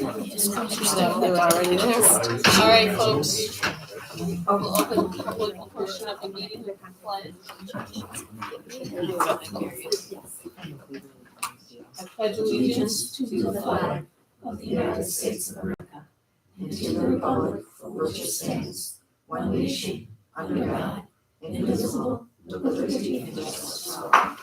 They're already there. All right, folks. We'll open the public portion of the meeting with compliance. I pledge allegiance to the flag of the United States of America and to the republic for which it stands, one nation, under God, indivisible, with liberty and justice for all.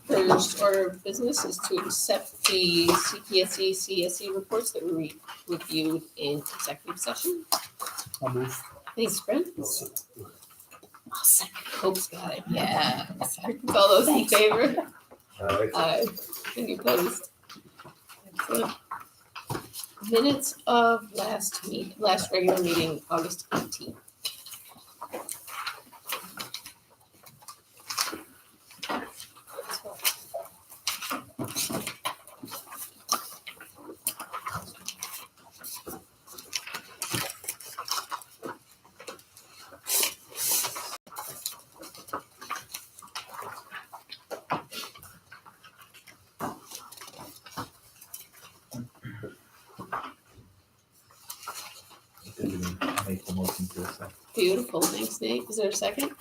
First order of business is to accept the CPSE, CSE reports that were reviewed in executive session. I'll move. Thanks, Brent. I'll second. Hope's got it. Yeah. All those in favor? Aye. Any opposed? Excellent. Minutes of last regular meeting, August 18th. Make the motion to accept. Beautiful. Thanks, Nate. Is there a second?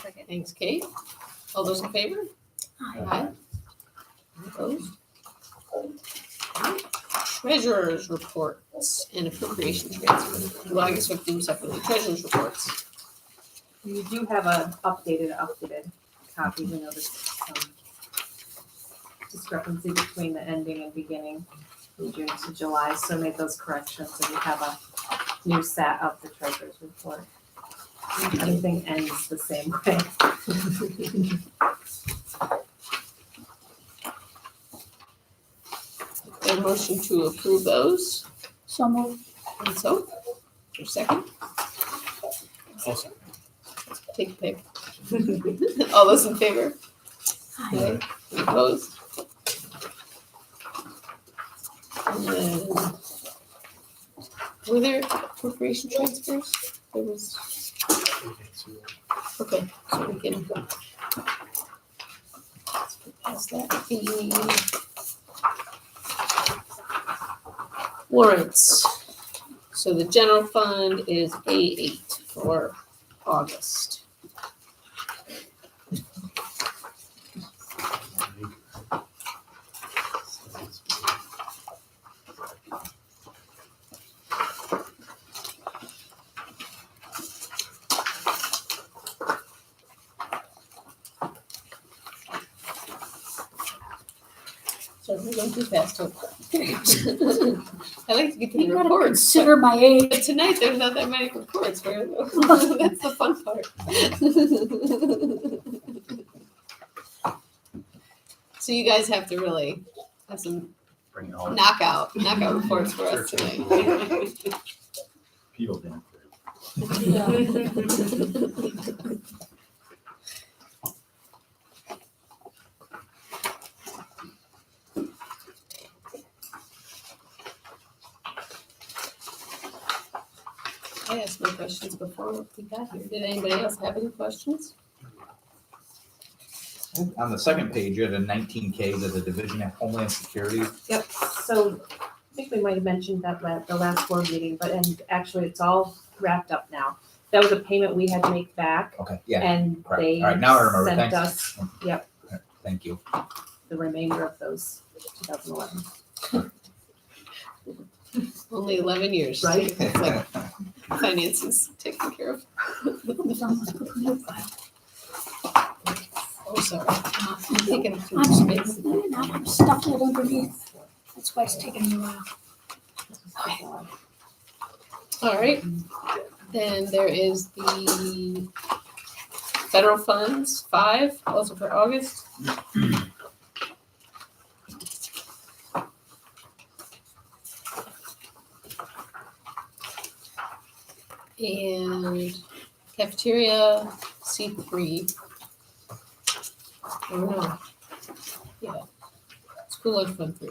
Second. Thanks, Kate. All those in favor? Aye. Opposed? Treasurer's reports and appropriation transfer. Well, I guess we have to do separately. Treasurer's reports. You do have an updated copy. We know there's some discrepancy between the ending and beginning from June to July, so made those corrections, and you have a new set of the treasurer's report. Everything ends the same way. A motion to approve those. So moved. And so, your second? I'll second. Take a pick. All those in favor? Aye. Any opposed? And then, were there appropriation transfers? There was, okay, so we can pass that. The warrants. So the general fund is A8 for August. So we're going too fast. I like to get to the You gotta reports. consider my age. But tonight there's not that many reports. That's the fun part. So you guys have to really have some Bring it on. knockout reports for us tonight. Peel down. I asked my questions before we got here. Did anybody else have any questions? On the second page, you had a 19K to the Division of Homeland Security. Yep, so I think we might have mentioned that the last board meeting, and actually it's all wrapped up now. That was a payment we had to make back, Okay, yeah, and correct. they All right, now I remember. sent Thanks. us, yep, Thank you. the remainder of those 2011. Only 11 years. Right. It's like finances taken care of. Oh, sorry. I'm thinking too much space. I'm stuck it underneath. That's why it's taking me a while. Okay. All right. Then there is the federal funds, 5, also for August. And cafeteria C3. Oh no. Yeah. School lunch fund 3.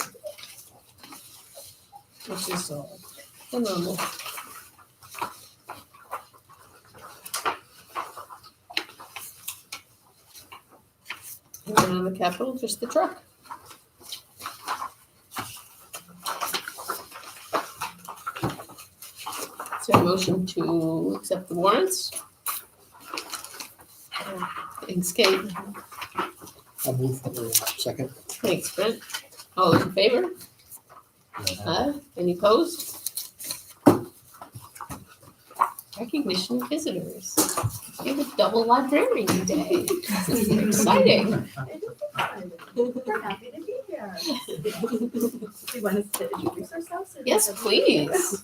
Which is the normal. And then on the capital, just the truck. Is there a motion to accept the warrants? Thanks, Kate. I'll move for the second. Thanks, Brent. All those in favor? Aye. Any opposed? Recognition of visitors. We have a double librarian day. This is exciting. We're happy to be here. Do you want us to introduce ourselves? Yes, please.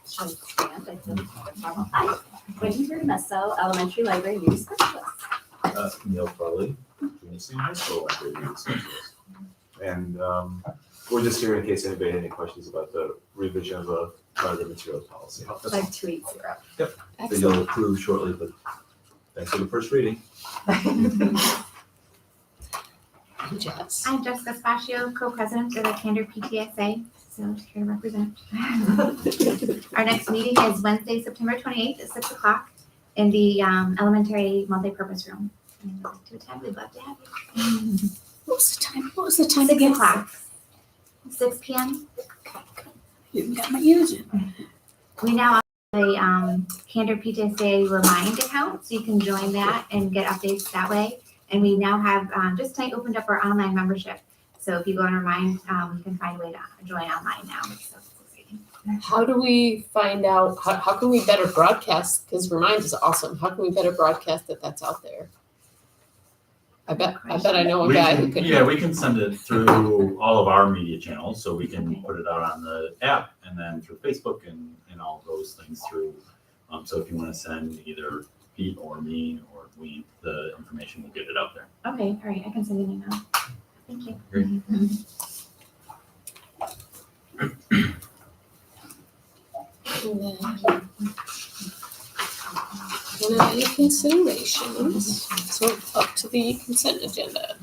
Shall we stand? I feel formal. Hi, Wendy Meso, Elementary Library News Specialist. Neil Farley, Junior Senior High School Library News Specialist. And we're just here in case anybody had any questions about the revision of the library materials policy. That's all. 5280. That Excellent. you'll approve shortly, but thanks for the first reading. Jess. I'm Jessica Spaccio, co-president of the Candor PTSA, so here to represent. Our next meeting is Wednesday, September 28th at 6 o'clock in the elementary multipurpose room. And if you'd like to attend, we'd love to have you. What was the time? What was the time 6 again? o'clock, 6 p.m. You haven't got my ears in. We now have a Candor PTSA Remind account, so you can join that and get updates that way. And we now have just tonight opened up our online membership. So if you go on Remind, you can find a way to join online now. So it's exciting. How do we find out, how can we better broadcast, because Remind is awesome, how can we better broadcast that that's out there? I bet I know a guy who could. Yeah, we can send it through all of our media channels, so we can put it out on the app and then through Facebook and all those things through. So if you want to send either Pete or me or we, the information, we'll get it out there. Okay, all right, I can send an email. Thank you. Great. And then any considerations? So up to the consent agenda.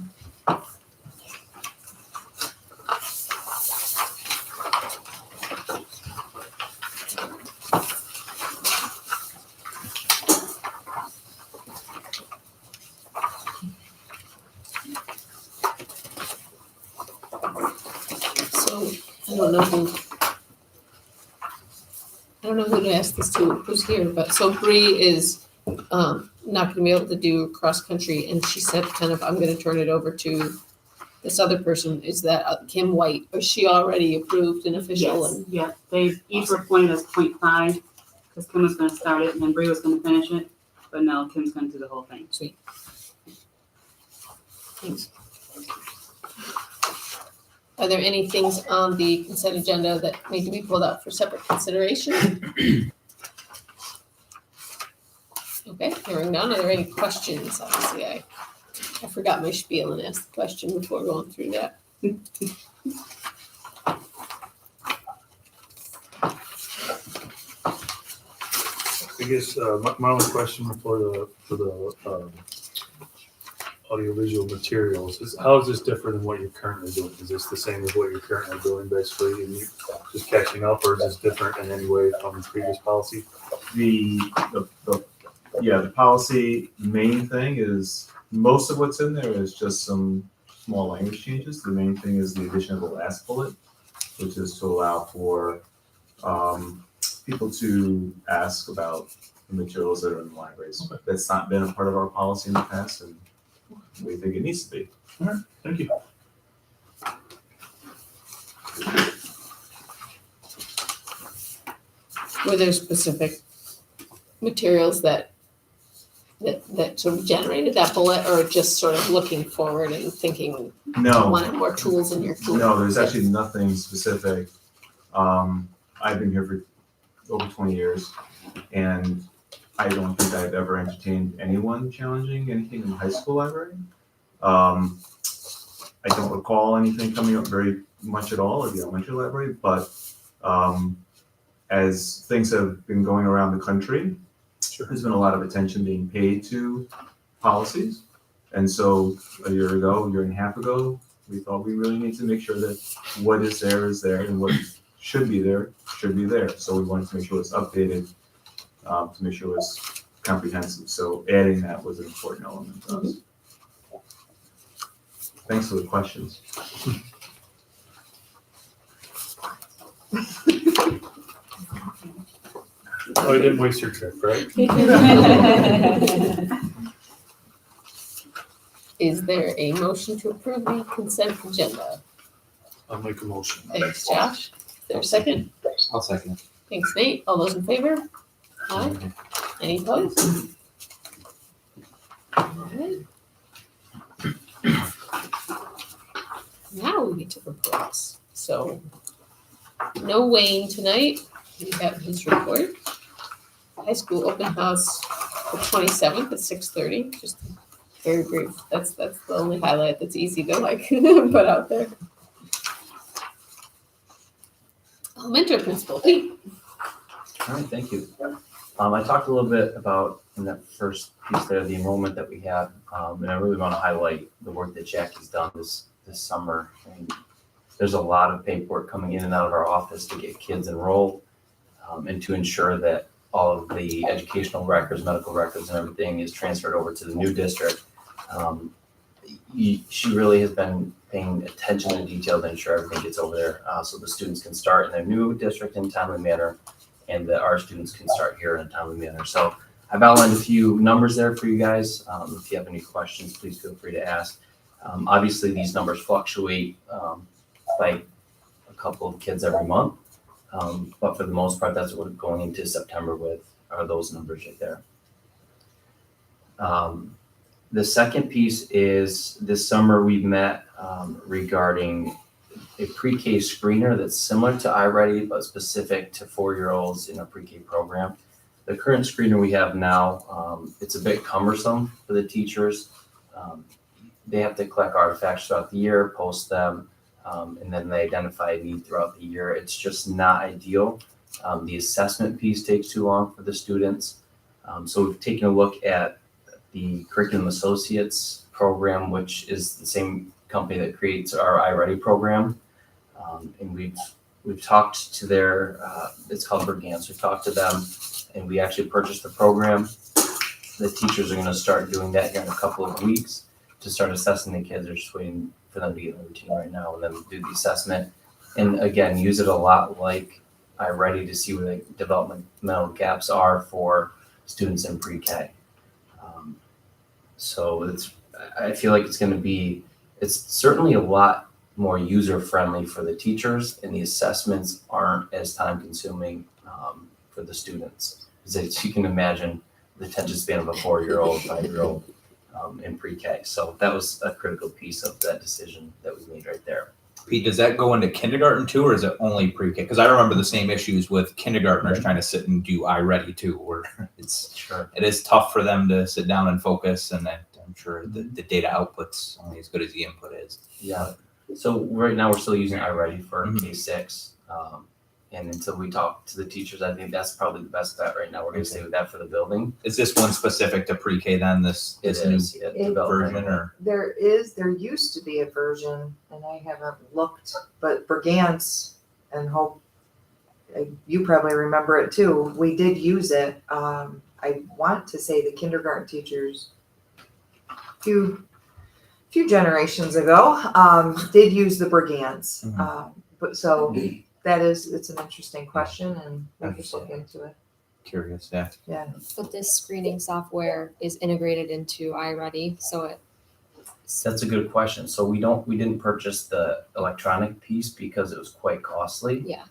So I don't know who to ask this to, who's here, but so Bree is not gonna be able to do cross-country, and she said kind of, I'm gonna turn it over to this other person, is that Kim White, is she already approved and official? Yes, And yeah, they each were appointed as 0.5, because Kim was gonna start it and then Bree was gonna finish it, but now Kim's gonna do the whole thing. Sweet. Thanks. Are there any things on the consent agenda that need to be pulled out for separate consideration? Okay, hearing none, are there any questions? Obviously, I forgot my spiel and asked the question before going through that. I guess my only question for the audiovisual materials is, how is this different than what you're currently doing? Is this the same as what you're currently doing basically, and you just catching up, or is this different in any way from the previous policy? The policy main thing is, most of what's in there is just some small language changes. The main thing is the addition of the last bullet, which is to allow for people to ask about the materials that are in the libraries. That's not been a part of our policy in the past, and we think it needs to be. All right, thank you. Were there specific materials that sort of generated that bullet, or just sort of looking forward and thinking, No, wanting more tools in your tool? no, there's actually nothing specific. I've been here for over 20 years, and I don't think I've ever entertained anyone challenging anything in the high school library. I don't recall anything coming up very much at all at the elementary library, but as things have been going around the country, there's been a lot of attention being paid to policies. And so a year and a half ago, we thought we really need to make sure that what is there, and what should be there. So we wanted to make sure it's updated, to make sure it's comprehensive. So adding that was an important element to us. Thanks for the questions. Oh, you didn't waste your trip, right? Is there a motion to approve the consent agenda? I'll make a motion. Thanks, Josh. Is there a second? I'll second. Thanks, Nate. All those in favor? Aye. Any opposed? All right. Now we get to reports. So, no Wayne tonight. We have his report. High school open house the 27th at 6:30. Just very brief. That's the only highlight that's easy to put out there. Elementary principal, Pete. All right, thank you. I talked a little bit about in that first piece there, the enrollment that we had, and I really want to highlight the work that Jackie's done this summer. And there's a lot of paperwork coming in and out of our office to get kids enrolled, and to ensure that all of the educational records, medical records, and everything is transferred over to the new district. She really has been paying attention to detail to ensure everything gets over there, so the students can start in their new district in a timely manner, and that our students can start here in a timely manner. So I've outlined a few numbers there for you guys. If you have any questions, please feel free to ask. Obviously, these numbers fluctuate by a couple of kids every month, but for the most part, that's what we're going into September with, are those numbers right there. The second piece is this summer we've met regarding a pre-K screener that's similar to iReady, but specific to 4-year-olds in a pre-K program. The current screener we have now, it's a bit cumbersome for the teachers. They have to collect artifacts throughout the year, post them, and then they identify a need throughout the year. It's just not ideal. The assessment piece takes too long for the students. So we've taken a look at the Curriculum Associates program, which is the same company that creates our iReady program. And we've talked to their, it's called Bergans. We've talked to them, and we actually purchased the program. The teachers are going to start doing that here in a couple of weeks to start assessing the kids. They're just waiting for them to get in the routine right now and then do the assessment. And again, use it a lot like iReady to see where the developmental gaps are for students in pre-K. So I feel like it's certainly a lot more user-friendly for the teachers, and the assessments aren't as time-consuming for the students. As you can imagine, the attention span of a 4-year-old, 5-year-old in pre-K. So that was a critical piece of that decision that we made right there. Pete, does that go into kindergarten too, or is it only pre-K? Because I remember the same issues with kindergartners trying to sit and do iReady too, where it is tough for them to sit down and focus, and then I'm sure the data output's only as good as the input is. Yeah. So right now we're still using iReady for K6. And until we talk to the teachers, I think that's probably the best bet right now. We're going to stay with that for the building. Is this one specific to pre-K then, this new version? Or There used to be a version, and I haven't looked, but Bergans, and Hope, you probably remember it too, we did use it. I want to say the kindergarten teachers, few generations ago, did use the Bergans. But so it's an interesting question, and we could look into it. Curious, yeah. Yeah. But this screening software is integrated into iReady, so That's a good question. So we didn't purchase the electronic piece because it was quite costly. Yeah.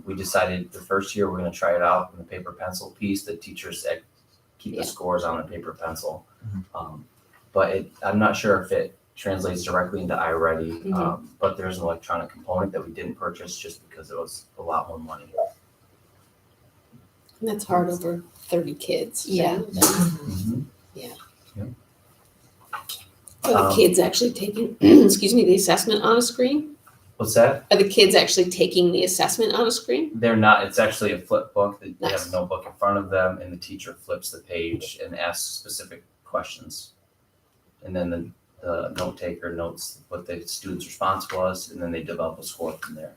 We decided the first year we're going to try it out in the paper pencil piece. The teachers keep the scores on a paper pencil. But I'm not sure if it translates directly into iReady, but there's an electronic component that we didn't purchase just because it was a lot more money. And that's hard over 30 kids. Yeah. Yeah. Yep. Are the kids actually taking, the assessment on a screen? What's that? Are the kids actually taking the assessment on a screen? They're not, it's actually a flip book. They have Nice. a notebook in front of them and the teacher flips the page and asks specific questions. And then the note taker notes what the student's response was, and then they develop a score from there.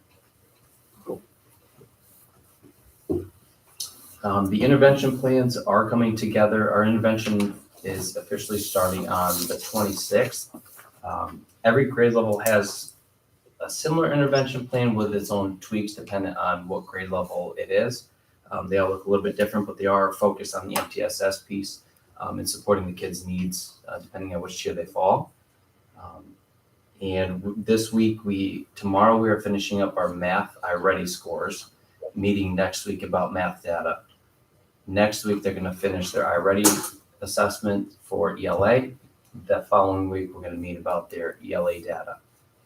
The intervention plans are coming together. Our intervention is officially starting on the 26th. Every grade level has a similar intervention plan with its own tweaks dependent on what grade level it is. They all look a little bit different, but they are focused on the MTSS piece and supporting the kids' needs depending on which tier they fall. And this week, tomorrow we are finishing up our math iReady scores, meeting next week about math data. Next week, they're gonna finish their iReady assessment for ELA. That following week, we're gonna meet about their ELA data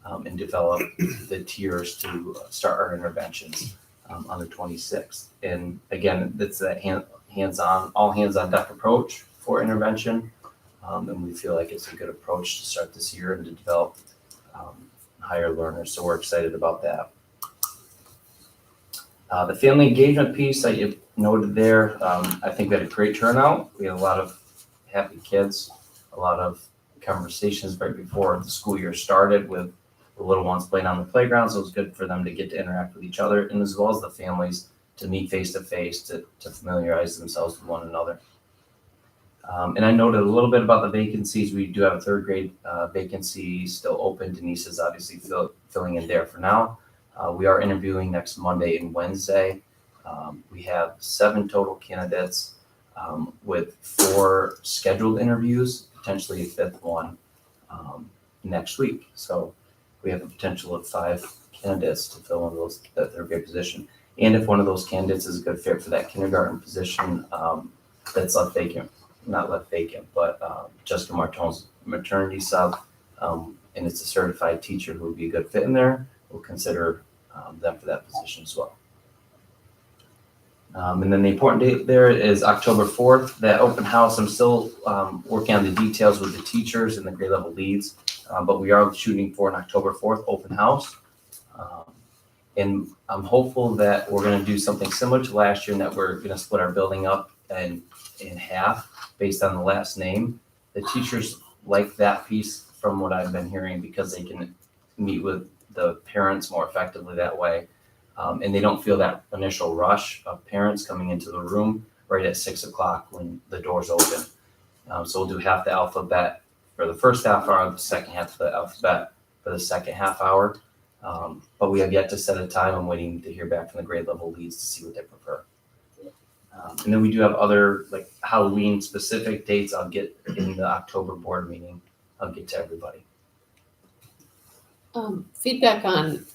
and develop the tiers to start our interventions on the 26th. And again, it's that hands-on, all hands-on deck approach for intervention. And we feel like it's a good approach to start this year and to develop higher learners. So we're excited about that. The family engagement piece I noted there, I think we had a great turnout. We had a lot of happy kids, a lot of conversations right before the school year started with the little ones playing on the playground. So it was good for them to get to interact with each other and as well as the families to meet face to face to familiarize themselves with one another. And I noted a little bit about the vacancies. We do have a third grade vacancy still open. Denise is obviously filling in there for now. We are interviewing next Monday and Wednesday. We have 7 total candidates with 4 scheduled interviews, potentially a 5th one next week. So we have a potential of 5 candidates to fill in that third grade position. And if one of those candidates is a good fit for that kindergarten position that's not left vacant, but Jessica Martone's maternity sub, and it's a certified teacher who would be a good fit in there, we'll consider them for that position as well. And then the important date there is October 4th, that open house. I'm still working on the details with the teachers and the grade level leads, but we are shooting for an October 4th open house. And I'm hopeful that we're gonna do something similar to last year in that we're gonna split our building up in half based on the last name. The teachers like that piece from what I've been hearing because they can meet with the parents more effectively that way. And they don't feel that initial rush of parents coming into the room right at 6 o'clock when the doors open. So we'll do half the alphabet for the first half hour, the second half of the alphabet for the second half hour. But we have yet to set a time. I'm waiting to hear back from the grade level leads to see what they prefer. And then we do have other like Halloween specific dates. I'll get in the October board meeting. I'll get to everybody. Feedback on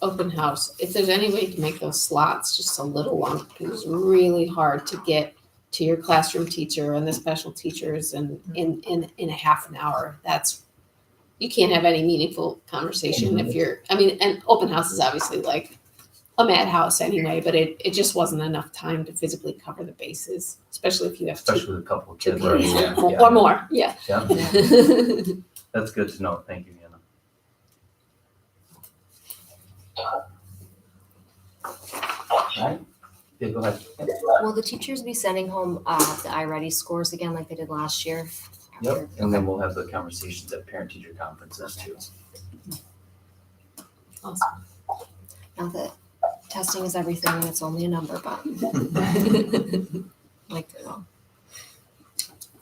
open house. If there's any way to make those slots just a little longer, because it's really hard to get to your classroom teacher and the special teachers and in a half an hour. You can't have any meaningful conversation if you're, and open house is obviously like a madhouse anyway, but it just wasn't enough time to physically cover the bases, especially if you have Especially with a couple of two kids. kids or more. Yeah. Yeah. That's good to know. Thank you, Hannah. All right. Yeah, go ahead. Will the teachers be sending home the iReady scores again like they did last year? Yep. And then we'll have the conversations at parent-teacher conferences too. Awesome. Not that testing is everything and it's only a number, but like to know.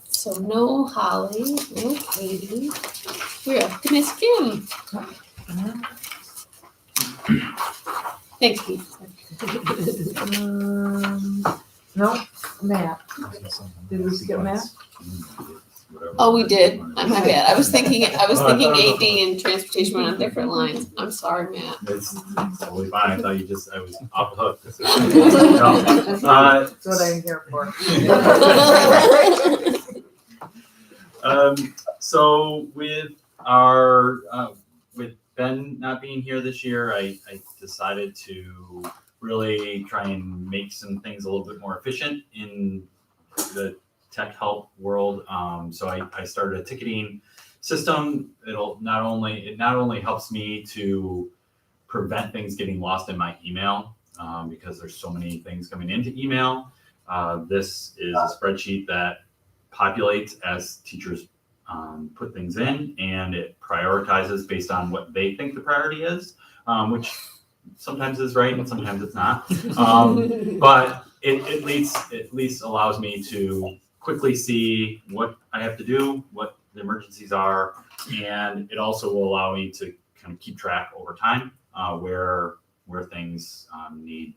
So no Holly, no Katie. We're up to Miss Kim. Thanks, Keith. No, Matt. Did we skip Matt? Oh, we did. My bad. I was thinking AD and transportation went on different lines. I'm sorry, Matt. It's totally fine. I thought I was off the hook. That's what I'm here for. So with our with Ben not being here this year, I decided to really try and make some things a little bit more efficient in the tech help world. So I started a ticketing system, it not only helps me to prevent things getting lost in my email, because there's so many things coming into email. This is a spreadsheet that populates as teachers put things in, and it prioritizes based on what they think the priority is, which sometimes is right and sometimes it's not. But it at least allows me to quickly see what I have to do, what the emergencies are, and it also will allow me to kind of keep track over time where things we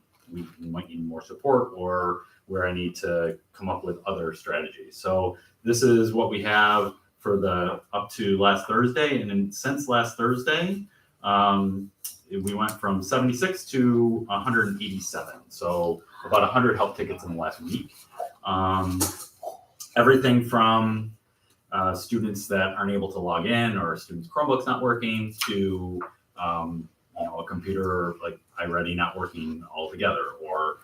might need more support, or where I need to come up with other strategies. So this is what we have for the up to last Thursday, and then since last Thursday, we went from 76 to 187. So about 100 help tickets in the last week. Everything from students that aren't able to log in, or students' Chromebook's not working, to a computer like iReady not working altogether, or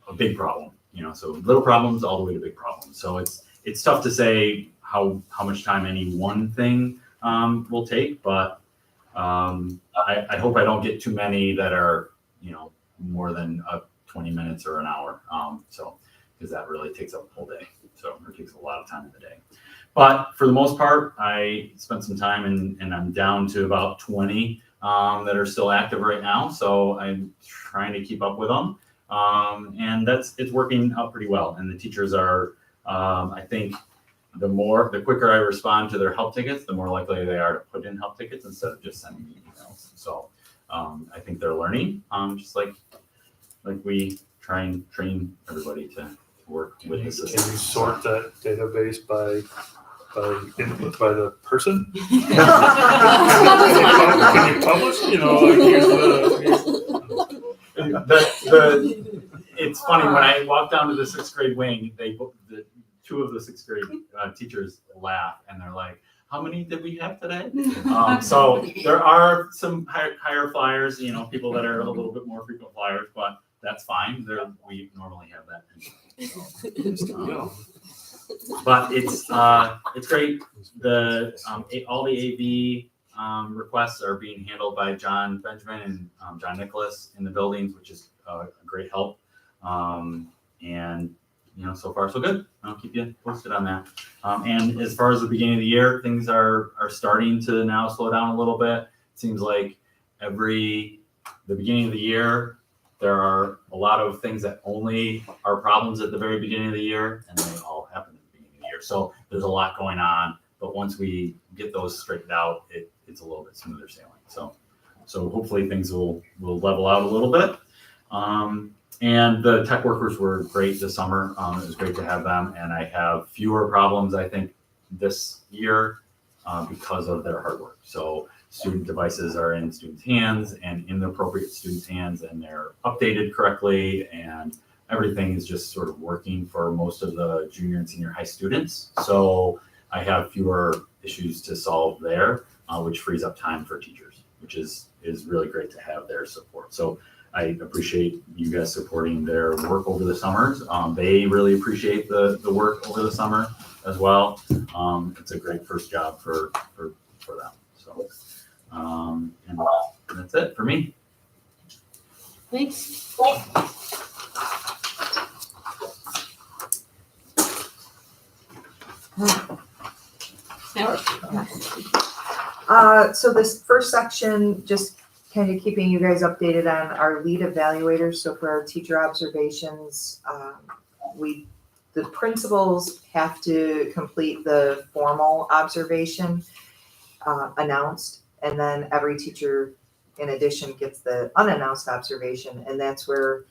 a big problem. So little problems all the way to big problems. So it's tough to say how much time any one thing will take, but I hope I don't get too many that are more than 20 minutes or an hour. Because that really takes up a whole day. So it takes a lot of time in the day. But for the most part, I spent some time and I'm down to about 20 that are still active right now. So I'm trying to keep up with them. And it's working out pretty well. And the teachers are, I think, the quicker I respond to their help tickets, the more likely they are to put in help tickets instead of just sending me emails. So I think they're learning, just like we try and train everybody to work with the system. Can you sort that database by input by the person? Can you publish? It's funny, when I walked down to the 6th grade wing, the two of the 6th grade teachers laugh, and they're like, "How many did we have today?" So there are some higher flyers, people that are a little bit more frequent flyers, but that's fine. We normally have that. But it's great. All the AV requests are being handled by John Benjamin and John Nicholas in the buildings, which is a great help. And so far so good. I'll keep you posted on that. And as far as the beginning of the year, things are starting to now slow down a little bit. It seems like the beginning of the year, there are a lot of things that only are problems at the very beginning of the year, and they all happen at the beginning of the year. So there's a lot going on, but once we get those straightened out, it's a little bit smoother sailing. So hopefully things will level out a little bit. And the tech workers were great this summer. It was great to have them, and I have fewer problems, I think, this year because of their hard work. So student devices are in students' hands and in the appropriate students' hands, and they're updated correctly, and everything is just sort of working for most of the junior and senior high students. So I have fewer issues to solve there, which frees up time for teachers, which is really great to have their support. So I appreciate you guys supporting their work over the summers. They really appreciate the work over the summer as well. It's a great first job for them. So, and that's it for me. Thanks. So this first section, just kind of keeping you guys updated on our lead evaluators. So for our teacher observations, the principals have to complete the formal observation announced, and then every teacher in addition gets the unannounced observation, and that's where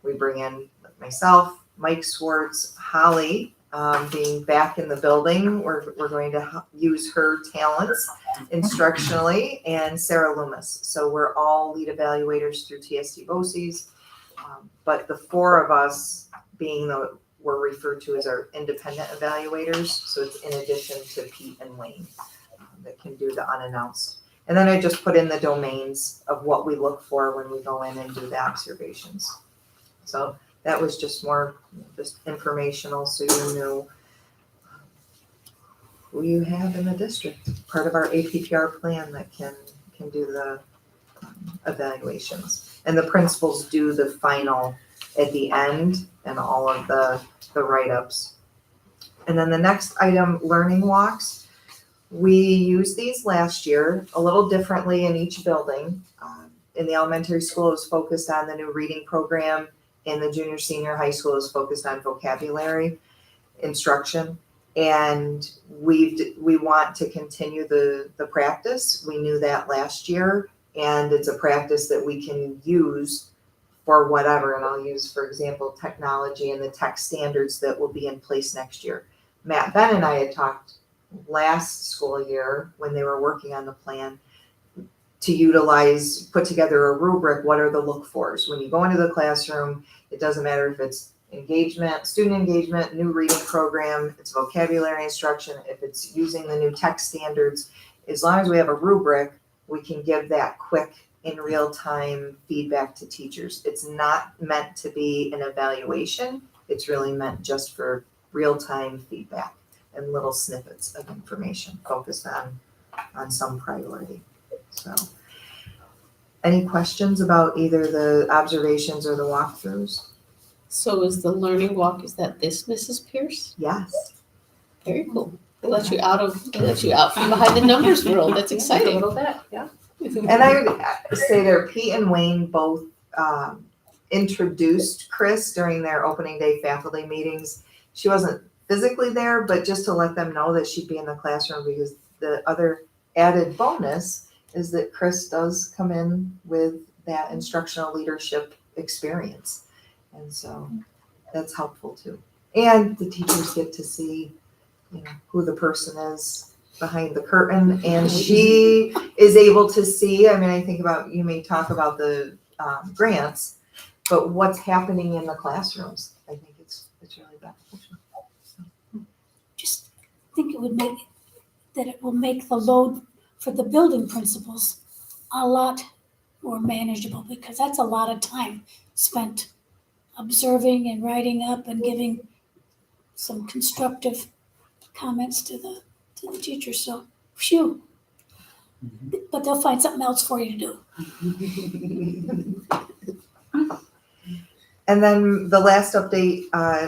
we bring in myself, Mike Swartz, Holly, being back in the building. We're going to use her talents instructionally, and Sarah Loomis. So we're all lead evaluators through TSD BOCES, but the four of us we're referred to as our independent evaluators. So it's in addition to Pete and Wayne that can do the unannounced. And then I just put in the domains of what we look for when we go in and do the observations. So that was just more just informational, so you knew who you have in the district, part of our APPR plan that can do the evaluations. And the principals do the final at the end and all of the write-ups. And then the next item, learning walks. We used these last year a little differently in each building. In the elementary school, it was focused on the new reading program. In the junior senior high school, it was focused on vocabulary instruction. And we want to continue the practice. We knew that last year, and it's a practice that we can use for whatever. And I'll use, for example, technology and the tech standards that will be in place next year. Matt, Ben, and I had talked last school year when they were working on the plan to utilize, put together a rubric. What are the look-fors? When you go into the classroom, it doesn't matter if it's engagement, student engagement, new reading program, it's vocabulary instruction, if it's using the new tech standards, as long as we have a rubric, we can give that quick in real time feedback to teachers. It's not meant to be an evaluation. It's really meant just for real time feedback and little snippets of information focused on some priority. So any questions about either the observations or the walkthroughs? So is the learning walk, is that this Mrs. Pierce? Yes. Very cool. They let you out from behind the numbers world. That's A exciting. little bit, yeah. And I would say there, Pete and Wayne both introduced Chris during their opening day faculty meetings. She wasn't physically there, but just to let them know that she'd be in the classroom, because the other added bonus is that Chris does come in with that instructional leadership experience. And so that's helpful too. And the teachers get to see, who the person is behind the curtain, and she is able to see, I think about, you may talk about the grants, but what's happening in the classrooms. I think it's really beneficial. Just think it will make the load for the building principals a lot more manageable, because that's a lot of time spent observing and writing up and giving some constructive comments to the teachers. So, phew. But they'll find something else for you to do. And then the last update,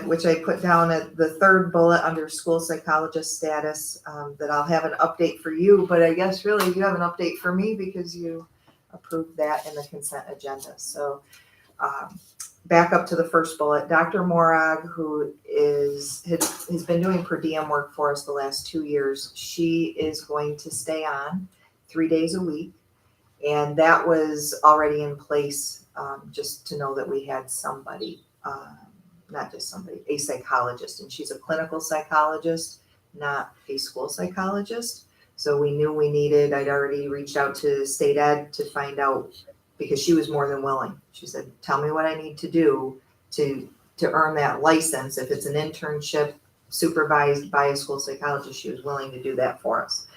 which I put down at the third bullet under school psychologist status, that I'll have an update for you, but I guess really you have an update for me because you approved that in the consent agenda. So back up to the first bullet, Dr. Morag, who has been doing per diem work for us the last 2 years, she is going to stay on 3 days a week. And that was already in place, just to know that we had somebody, not just somebody, a psychologist. And she's a clinical psychologist, not a school psychologist. So we knew we needed, I'd already reached out to state ed to find out, because she was more than willing. She said, tell me what I need to do to earn that license. If it's an internship supervised by a school psychologist, she was willing to do that for us.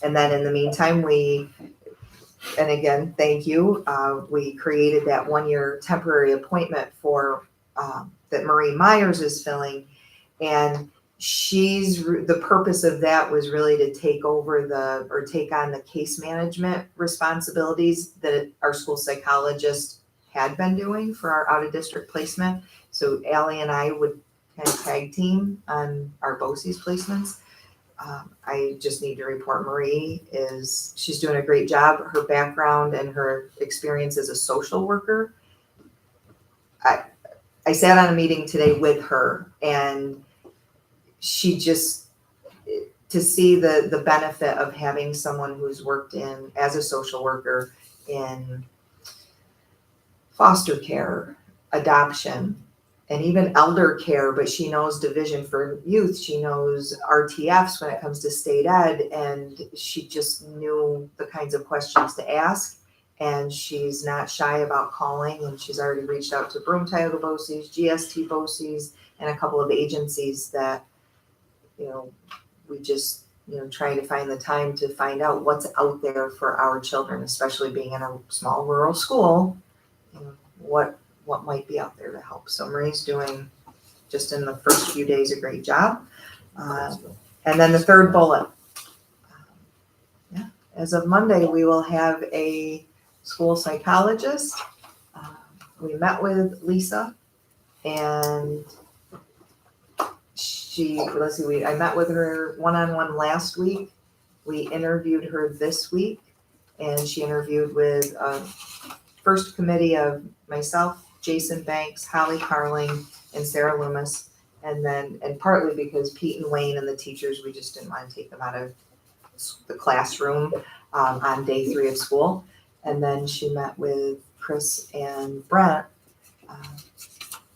And then in the meantime, and again, thank you, we created that 1-year temporary appointment for, that Marie Myers is filling. And the purpose of that was really to take on the case management responsibilities that our school psychologist had been doing for our out of district placement. So Allie and I would kind of tag team on our BOCES placements. I just need to report Marie she's doing a great job. Her background and her experience as a social worker. I sat on a meeting today with her, and she just, to see the benefit of having someone who's worked as a social worker in foster care, adoption, and even elder care, but she knows Division for Youth, she knows RTFs when it comes to state ed, and she just knew the kinds of questions to ask, and she's not shy about calling, and she's already reached out to Broomtile BOCES, GST BOCES, and a couple of agencies that, we just, trying to find the time to find out what's out there for our children, especially being in a small rural school, what might be out there to help. So Marie's doing, just in the first few days, a great job. And then the third bullet. As of Monday, we will have a school psychologist. We met with Lisa and I met with her one-on-one last week. We interviewed her this week, and she interviewed with first committee of myself, Jason Banks, Holly Carling, and Sarah Loomis. And partly because Pete and Wayne and the teachers, we just didn't want to take them out of the classroom on day 3 of school. And then she met with Chris and Brent.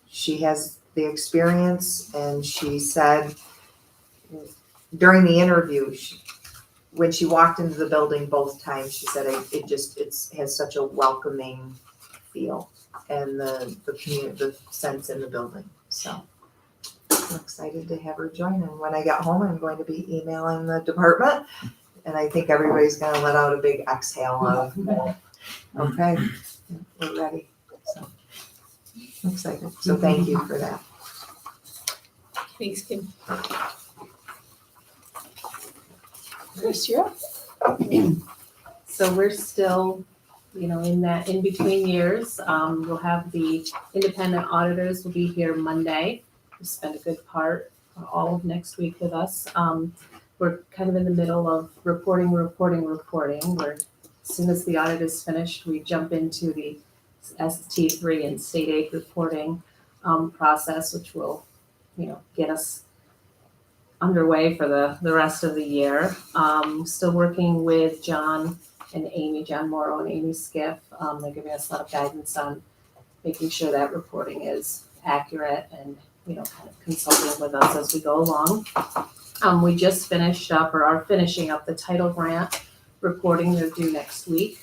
She has the experience, and she said during the interview, when she walked into the building both times, she said it has such a welcoming feel, and the community, the sense in the building. So I'm excited to have her join. And when I get home, I'm going to be emailing the department, and I think everybody's going to let out a big exhale of, okay, we're ready. So I'm excited. So thank you for that. Thanks, Kim. Chris, you're up. So we're still, in that in-between years. We'll have the independent auditors will be here Monday. We'll spend a good part, all of next week with us. We're kind of in the middle of reporting. Where as soon as the audit is finished, we jump into the ST3 and state aid reporting process, which will, get us underway for the rest of the year. Still working with John Morrow and Amy Skiff. They're giving us a lot of guidance on making sure that reporting is accurate and, kind of consulting with us as we go along. We just finished up or are finishing up the title grant reporting. They're due next week.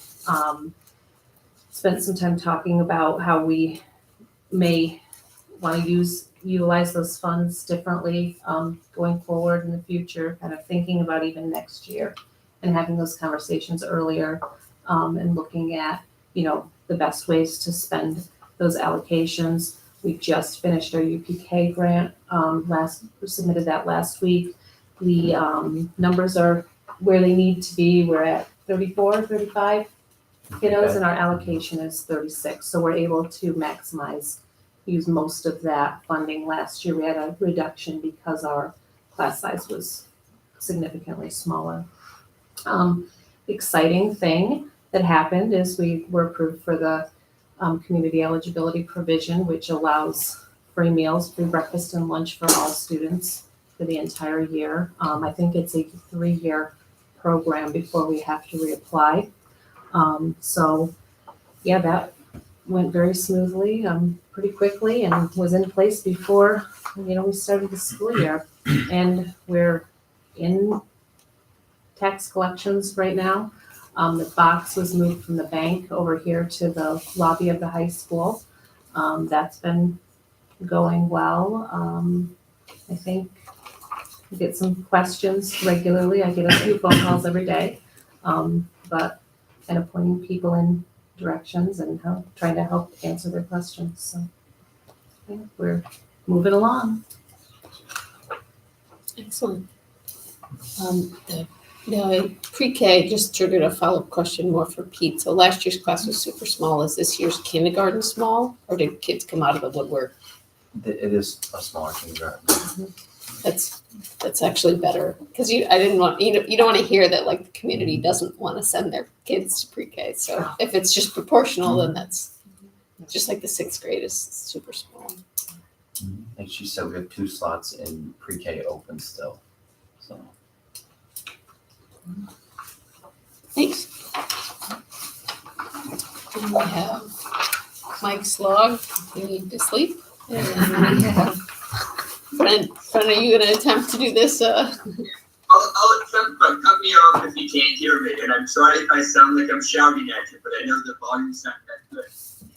Spent some time talking about how we may want to utilize those funds differently going forward in the future, kind of thinking about even next year and having those conversations earlier and looking at, the best ways to spend those allocations. We just finished our UPK grant, submitted that last week. The numbers are where they need to be. We're at 34, 35 kiddos and our allocation is 36. So we're able to use most of that funding. Last year we had a reduction because our class size was significantly smaller. Exciting thing that happened is we were approved for the community eligibility provision, which allows free meals, free breakfast and lunch for all students for the entire year. I think it's a 3-year program before we have to reapply. That went very smoothly, pretty quickly, and was in place before, we started the school year. And we're in tax collections right now. The box was moved from the bank over here to the lobby of the high school. That's been going well. I think we get some questions regularly. I get a few phone calls every day, but kind of pointing people in directions and trying to help answer their questions. So we're moving along. Excellent. The pre-K just triggered a follow-up question more for Pete. So last year's class was super small. Is this year's kindergarten small, or did kids come out of the woodwork? It is a smaller kindergarten. That's actually better, because you don't want to hear that like the community doesn't want to send their kids to pre-K. So if it's just proportional, then that's just like the 6th grade is super small. Like she said, we have 2 slots in pre-K open still. So Thanks. And we have Mike's log. You need to sleep. And then we have Friend, are you going to attempt to do this? I'll attempt, but cut me off if you can't hear me. And I'm sorry if I sound like I'm shouting at you, but I know the volume's not that good. So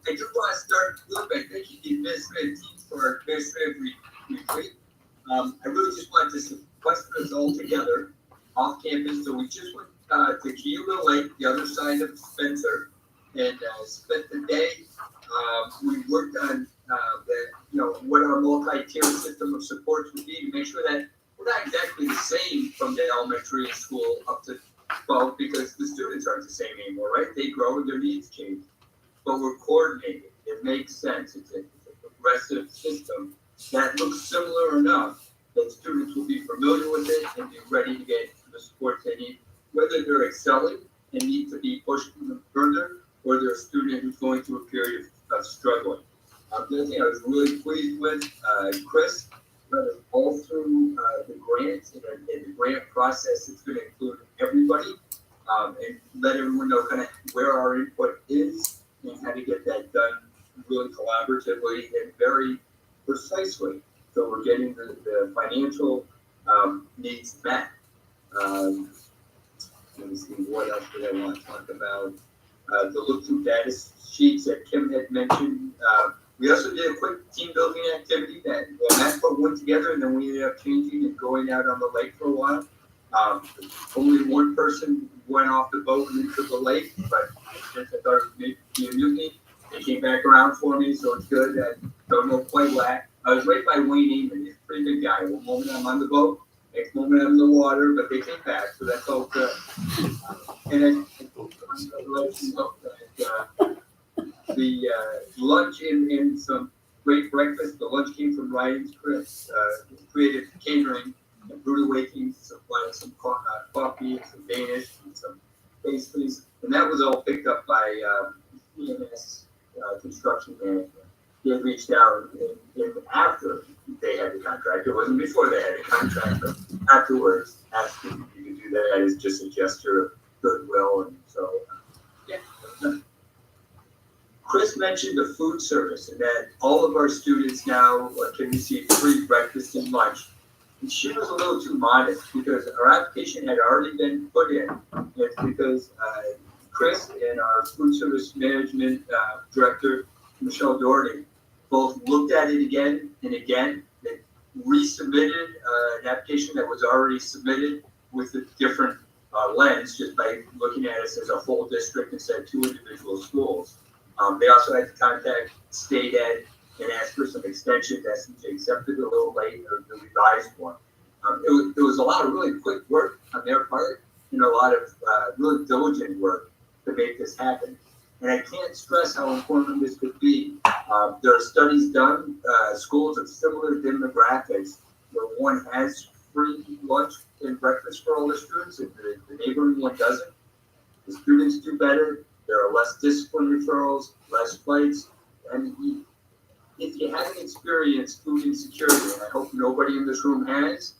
I do want to start with by thanking the administrative team for our administrative retreat. I really just wanted to sequester us all together off campus. So we just went to Keeler Lake, the other side of Spencer, and spent the day. We worked on what our multi-tier system of supports would be to make sure that we're not exactly coordinated. It makes sense. It's a progressive system that looks similar enough that students will be familiar with it and be ready to get the supports they need, whether they're excelling and need to be pushed even further, or they're a student who's going through a period of struggling. The other thing I was really pleased with, Chris, all through the grants and the grant process, it's going to include everybody and let everyone know kind of where our input is and how to get that done really collaboratively and very precisely. So we're getting the financial needs met. Let me see, what else did I want to talk about? The look-through data sheets that Kim had mentioned. We also did a quick team building activity that Matt put one together, and then we ended up changing and going out on the lake for a while. Only one person went off the boat and into the lake, but since I thought it would be a mutiny, they came back around for me, so it's good. I don't know quite whack. I was right by Wayne Eamon. He's a pretty good guy. One moment I'm on the boat, next moment I'm in the water, but they came back, so that's all good. And then the lunch and some great breakfast. The lunch came from Ryan's Chris, creative catering and Brutal Wakings, supplied some coffee, some Danish, and some pastries. And that was all picked up by EMS construction management. He had reached out and after they had the contract. It wasn't before they had the contract, but afterwards asked if you could do that as just a gesture of goodwill. And so, yeah. Chris mentioned the food service and that all of our students now can receive free breakfast and lunch. And she was a little too modest because our application had already been put in. It's because Chris and our food service management director, Michelle Doherty, both looked at it again and again. They resubmitted an application that was already submitted with a different lens, just by looking at us as a whole district instead of two individual schools. They also had to contact state ed and ask for some extensions. SMJ accepted a little late, or the revised one. It was a lot of really quick work on their part and a lot of really diligent work to make this happen. And I can't stress how important this could be. There are studies done, schools of similar demographics, where one has free lunch and breakfast for all the students, and the neighboring one doesn't. The students do better. There are less discipline referrals, less fights. And if you haven't experienced food insecurity, and I hope nobody in this room has,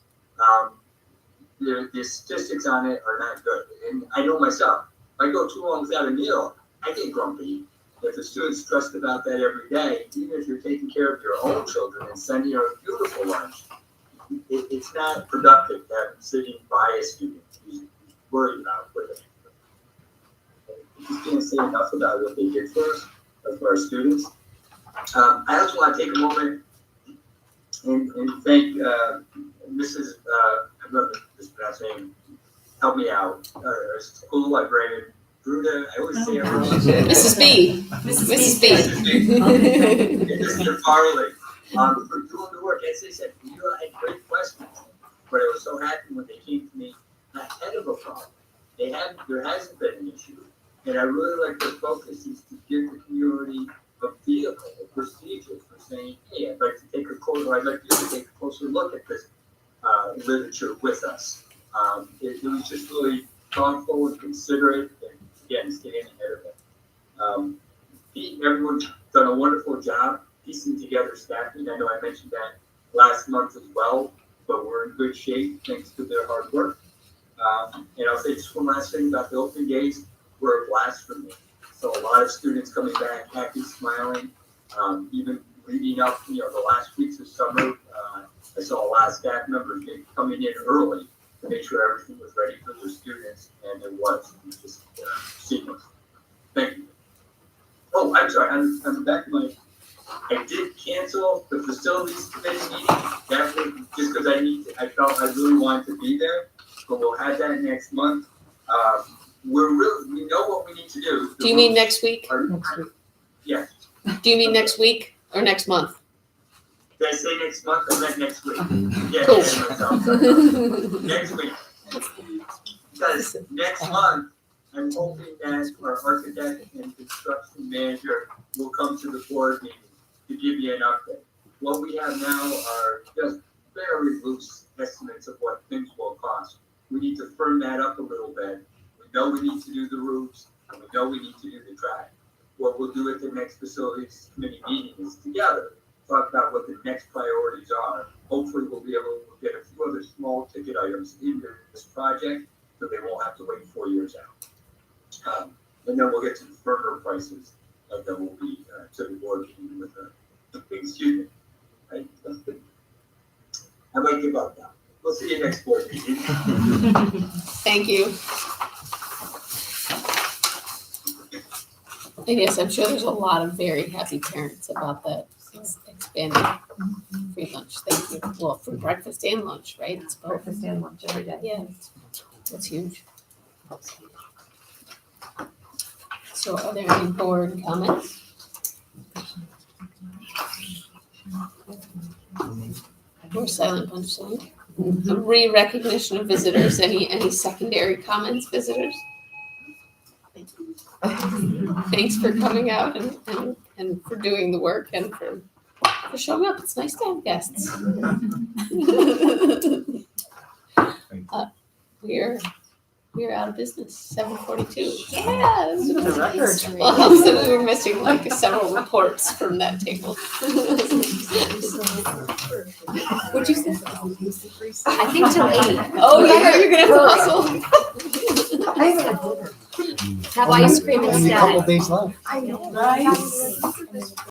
the statistics on it are not good. And I know myself, if I go too long without a meal, I get grumpy. If the student's stressed about that every day, even if you're taking care of your own children and sending her a beautiful lunch, it's not productive to have sitting by a student who's worried about what they I just can't say enough about what they did for us, for our students. I also want to take a moment and thank Mrs. I remember this last name, help me out, our school librarian, Bruda, I always say her wrong. Mrs. B. Mrs. B. Mr. Farley, for doing the work. As they said, you had great questions, but I was so happy when they came to me ahead of a problem. There hasn't been an issue. And I really like their focus is to give the community a vehicle, a procedure for saying, hey, I'd like to take a closer, I'd like you to take a closer look at this literature with us. It was just really thoughtful and considerate, and again, staying ahead of it. Pete and everyone's done a wonderful job piecing together staffing. I know I mentioned that last month as well, but we're in good shape thanks to their hard work. And I'll say just one last thing about the open days. Were a blast for me. So a lot of students coming back happy, smiling, even leading up, the last weeks of summer. I saw a lot of staff members coming in early to make sure everything was ready for their students, and it was just seamless. Thank you. Oh, I'm sorry, I'm back to I did cancel the facilities committee meeting. That was just because I felt I really wanted to be there, but we'll have that next month. We know what we need to do. Do you mean next week? Yes. Do you mean next week or next month? Did I say next month? I meant next week. Yeah, Cool. next week. Because next month, I'm hoping that our architect and construction manager will come to the board meeting to give you an update. What we have now are just very loose estimates of what things will cost. We need to firm that up a little bit. We know we need to do the roofs, and we know we need to do the track. What we'll do at the next facilities committee meeting is together talk about what the next priorities are. Hopefully we'll be able to get a few other small ticket items into this project so they won't have to wait 4 years out. And then we'll get to the firmer prices that will be to the board meeting with excuse me. I might give up now. We'll see you next board meeting. Thank you. And yes, I'm sure there's a lot of very happy parents about that expanded free lunch. Thank you. Well, free breakfast and lunch, right? It's both. Breakfast and lunch every day. Yeah, that's huge. So are there any board comments? Or silent punch sign? Re-recognition of visitors, any secondary comments, visitors? Thanks for coming out and for doing the work and for showing up. It's nice to have guests. We're out of business, 7:42. Yeah, this is a record. Well, so we were missing like several reports from that table. What'd you say? I think till 8. Oh, yeah, you're gonna have to hustle. Have ice cream instead. I know.